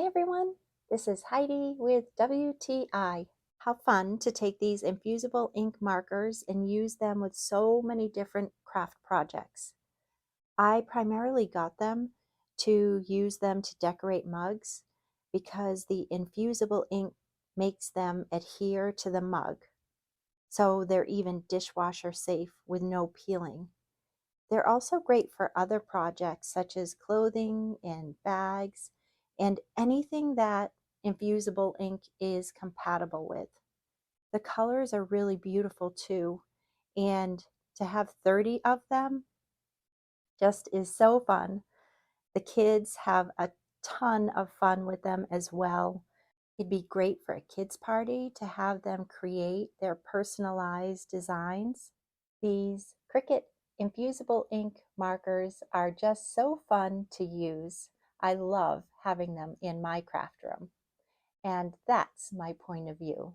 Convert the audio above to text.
Hi everyone, this is Heidi with WTI. How fun to take these infusible ink markers and use them with so many different craft projects. I primarily got them to use them to decorate mugs because the infusible ink makes them adhere to the mug. So they're even dishwasher safe with no peeling. They're also great for other projects such as clothing and bags and anything that infusible ink is compatible with. The colors are really beautiful too, and to have 30 of them just is so fun. The kids have a ton of fun with them as well. It'd be great for a kids' party to have them create their personalized designs. These Cricut Infusible ink markers are just so fun to use. I love having them in my craft room. And that's my point of view.